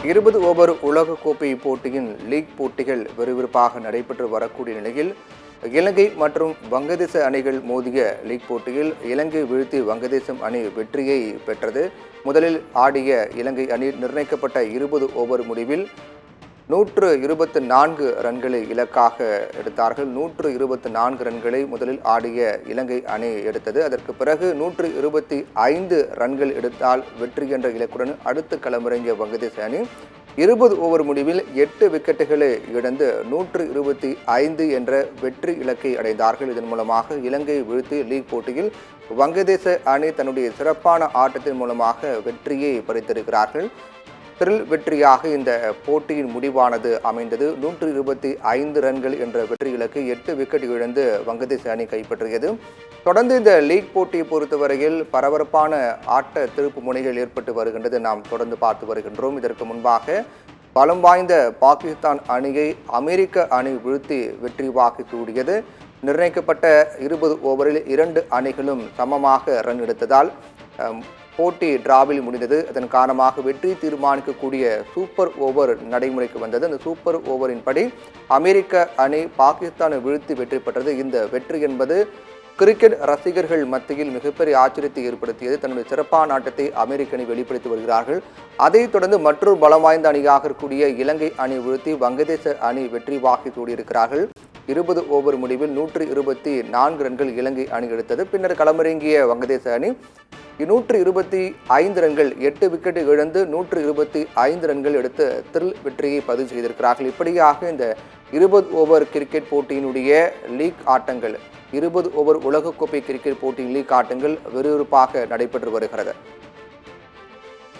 20 over உலகக்கோப்பை போட்டியின் league போட்டிகள் விறுவிறுப்பாக நடைபெற்று வரக்கூடிய நிலையில் இலங்கை மற்றும் வங்கதேச அணிகள் மோதிய லீக் போட்டியில் இலங்கை வீழ்த்தி வங்கதேசம் அணி வெற்றியை பெற்றது. முதலில் ஆடிய இலங்கை அணி நிர்ணயிக்கப்பட்ட 20 ஓவர் முடிவில் 124 ரன்களை இலக்காக எடுத்தார்கள். 124 ரன்களை முதலில் ஆடிய இலங்கை அணி எடுத்தது. அதற்கு பிறகு 125 ரன்கள் எடுத்தால் வெற்றி என்ற இலக்குடன் அடுத்து களமிறங்கிய வங்கதேச அணி 20 ஓவர் முடிவில் 8 விக்கெட்டுகளை இழந்து 125 என்ற வெற்றி இலக்கை அடைந்தார்கள். இதன் மூலமாக இலங்கை வீழ்த்தி லீக் போட்டியில் வங்கதேச அணி தன்னுடைய சிறப்பான ஆட்டத்தின் மூலமாக வெற்றியை பறித்திருக்கிறார்கள். த்ரில் வெற்றியாக இந்த போட்டியின் முடிவானது அமைந்தது. 125 ரன்கள் என்ற வெற்றி இலக்கு 8 விக்கெட் இழந்து வங்கதேச அணி கைப்பற்றியது. தொடர்ந்து இந்த லீக் போட்டியை பொறுத்தவரையில் பரபரப்பான ஆட்ட திருப்பு முனைகள் ஏற்பட்டு வருகின்றது. நாம் தொடர்ந்து பார்த்து வருகின்றோம். இதற்கு முன்பாக பலம் வாய்ந்த பாகிஸ்தான் அணியை அமெரிக்க அணி வீழ்த்தி வெற்றி வாக்கு கூடியது. நிர்ணயிக்கப்பட்ட 20 ஓவரில் 2 அணிகளும் சமமாக ரன் எடுத்ததால் போட்டி டிராவில் முடிந்தது. அதன் காரணமாக வெற்றி தீர்மானிக்கக்கூடிய சூப்பர் ஓவர் நடைமுறைக்கு வந்தது. அந்த சூப்பர் ஓவரின் படி அமெரிக்க அணி பாகிஸ்தானை வீழ்த்தி வெற்றி பெற்றது. இந்த வெற்றி என்பது கிரிக்கெட் ரசிகர்கள் மத்தியில் மிகப்பெரிய ஆச்சரியத்தை ஏற்படுத்தியது. தன்னுடைய சிறப்பான ஆட்டத்தை அமெரிக்க அணி வெளிப்படுத்தி வருகிறார்கள். அதைத் தொடர்ந்து மற்றொரு பலம் வாய்ந்த அணியாக இருக்கக்கூடிய இலங்கை அணி வீழ்த்தி வங்கதேச அணி வெற்றி வாகி சூடியிருக்கிறார்கள். 20 ஓவர் முடிவில் 124 ரன்கள் இலங்கை அணி எடுத்தது. பின்னர் களமிறங்கிய வங்கதேச அணி 125 ரன்கள் 8 விக்கெட் இழந்து 125 ரன்கள் எடுத்து த்ரில் வெற்றியை பதிவு செய்திருக்கிறார்கள். இப்படியாக இந்த 20 ஓவர் கிரிக்கெட் போட்டியினுடைய லீக் ஆட்டங்கள் 20 ஓவர் உலகக்கோப்பை கிரிக்கெட் போட்டியின் லீக் ஆட்டங்கள் விறுவிறுப்பாக நடைபெற்று வருகிறது.